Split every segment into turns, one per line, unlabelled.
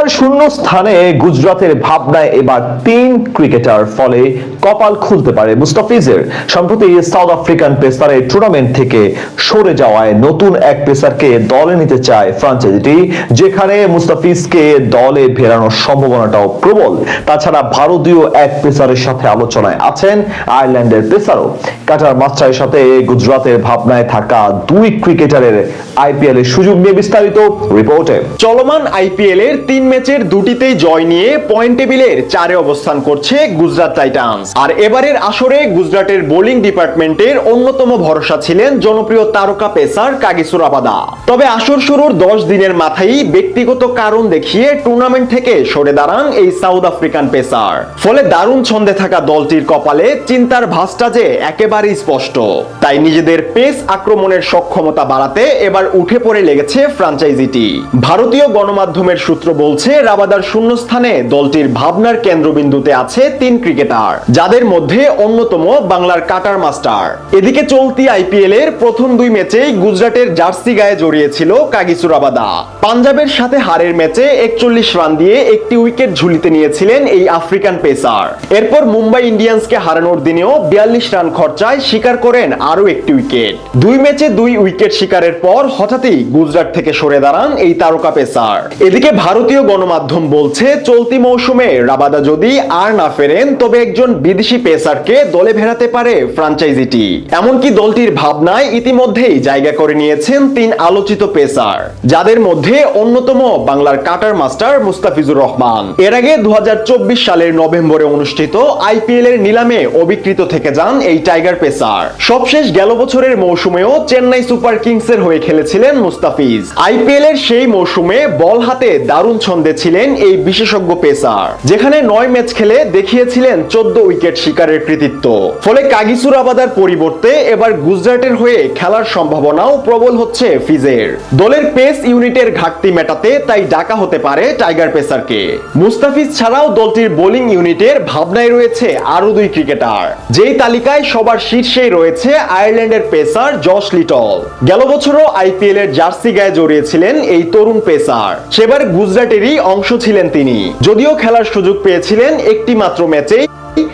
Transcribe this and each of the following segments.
রাবাদার শূন্য স্থানে গুজরাতের ভাবনায় এবার 3 ক্রিকেটার, ফলে কপাল খুলতে পারে মুস্তাফিজের। সম্প্রতি সাউথ আফ্রিকান পেসারের টুর্নামেন্ট থেকে সরে যাওয়ায় নতুন এক পেসারকে দলে নিতে চায় ফ্রাঞ্চাইজিটি, যেখানে মুস্তাফিজকে দলে ফেরানোর সম্ভাবনাটাও প্রবল। তাছাড়া ভারতীয় এক পেসারের সাথে আলোচনায় আছেন আয়ারল্যান্ডের পেসারও। কাটার মাস্টারের সাথে গুজরাতের ভাবনায় থাকা 2 ক্রিকেটারের আইপিএল এর সুযোগ নিয়ে বিস্তারিত রিপোর্টে।
চলমান আইপিএল এর 3 ম্যাচের দুটিতেই জয় নিয়ে পয়েন্ট টেবিলের 4-এ অবস্থান করছে গুজরাট টাইটান্স। আর এবারের আসরে গুজরাটের বোলিং ডিপার্টমেন্টের অন্যতম ভরসা ছিলেন জনপ্রিয় তারকা পেসার কাগিসো রাবাদা। তবে আসর শুরুর 10 দিনের মাথায় ব্যক্তিগত কারণ দেখিয়ে টুর্নামেন্ট থেকে সরে দাঁড়ান এই সাউথ আফ্রিকান পেসার। ফলে দারুণ ছন্দে থাকা দলটির কপালে চিন্তার ভাঁজটা যে একেবারেই স্পষ্ট। তাই নিজেদের পেস আক্রমণের সক্ষমতা বাড়াতে এবার উঠে পড়ে লেগেছে ফ্রাঞ্চাইজিটি। ভারতীয় গণমাধ্যমের সূত্র বলছে, রাবাদার শূন্যস্থানে দলটির ভাবনার কেন্দ্রবিন্দুতে আছে 3 ক্রিকেটার, যাদের মধ্যে অন্যতম বাংলার কাটার মাস্টার। এদিকে চলতি আইপিএল এর প্রথম 2 ম্যাচেই গুজরাটের জার্সি গায়ে জড়িয়েছিল কাগিসো রাবাদা। পাঞ্জাবের সাথে হারের ম্যাচে 41 রান দিয়ে একটি উইকেট ঝুলিতে নিয়েছিলেন এই আফ্রিকান পেসার। এরপর মুম্বাই ইন্ডিয়ান্সকে হারানোর দিনেও 42 রান খরচায় শিকার করেন আরো একটি উইকেট। 2 ম্যাচে 2 উইকেট শিকারের পর হঠাৎই গুজরাট থেকে সরে দাঁড়ান এই তারকা পেসার। এদিকে ভারতীয় গণমাধ্যম বলছে, চলতি মৌসুমে রাবাদা যদি আর না ফেরেন তবে একজন বিদেশি পেসারকে দলে ফেরাতে পারে ফ্রাঞ্চাইজিটি। এমনকি দলটির ভাবনায় ইতিমধ্যেই জায়গা করে নিয়েছেন 3 আলোচিত পেসার, যাদের মধ্যে অন্যতম বাংলার কাটার মাস্টার মুস্তাফিজুর রহমান। এর আগে 2024 সালের নভেম্বরে অনুষ্ঠিত আইপিএল এর নিলামে অবিকৃত থেকে যান এই টাইগার পেসার। সবশেষ গেল বছরের মৌসুমেও চেন্নাই সুপার কিংস এর হয়ে খেলেছিলেন মুস্তাফিজ। আইপিএল এর সেই মৌসুমে বল হাতে দারুণ ছন্দে ছিলেন এই বিশেষজ্ঞ পেসার, যেখানে 9 ম্যাচ খেলে দেখিয়েছিলেন 14 উইকেট শিকারের কৃতিত্ব। ফলে কাগিসো রাবাদার পরিবর্তে এবার গুজরাটের হয়ে খেলার সম্ভাবনাও প্রবল হচ্ছে ফিজের। দলের পেস ইউনিটের ঘাটতি মেটাতে তাই ডাকা হতে পারে টাইগার পেসারকে। মুস্তাফিজ ছাড়াও দলটির বোলিং ইউনিটের ভাবনায় রয়েছে আরো 2 ক্রিকেটার, যেই তালিকায় সবার শীর্ষেই রয়েছে আয়ারল্যান্ডের পেসার জশ লিটল। গেল বছরও আইপিএল এর জার্সি গায়ে জড়িয়েছিলেন এই তরুণ পেসার। সেবার গুজরাটেরই অংশ ছিলেন তিনি, যদিও খেলার সুযোগ পেয়েছিলেন একটি মাত্র ম্যাচেই,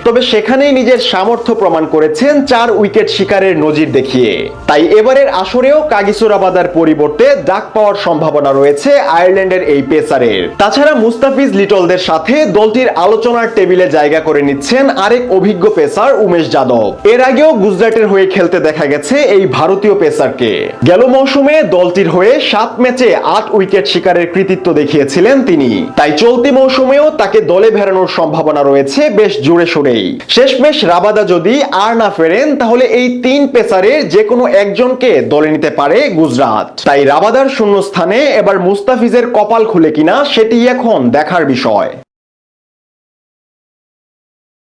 তবে সেখানেই নিজের সামর্থ্য প্রমাণ করেছেন 4 উইকেট শিকারের নজির দেখিয়ে। তাই এবারের আসরেও কাগিসো রাবাদার পরিবর্তে ডাক পাওয়ার সম্ভাবনা রয়েছে আয়ারল্যান্ডের এই পেসারের। তাছাড়া মুস্তাফিজ লিটলদের সাথে দলটির আলোচনার টেবিলে জায়গা করে নিচ্ছেন আরেক অভিজ্ঞ পেসার উমেশ যাদব। এর আগেও গুজরাটের হয়ে খেলতে দেখা গেছে এই ভারতীয় পেসারকে। গেল মৌসুমে দলটির হয়ে 7 ম্যাচে 8 উইকেট শিকারের কৃতিত্ব দেখিয়েছিলেন তিনি। তাই চলতি মৌসুমেও তাকে দলে ফেরানোর সম্ভাবনা রয়েছে বেশ জোরে সোরেই। শেষমেশ রাবাদা যদি আর না ফেরেন তাহলে এই 3 পেসারের যে কোনো একজনকে দলে নিতে পারে গুজরাট। তাই রাবাদার শূন্যস্থানে এবার মুস্তাফিজের কপাল খুলে কিনা সেটি এখন দেখার বিষয়।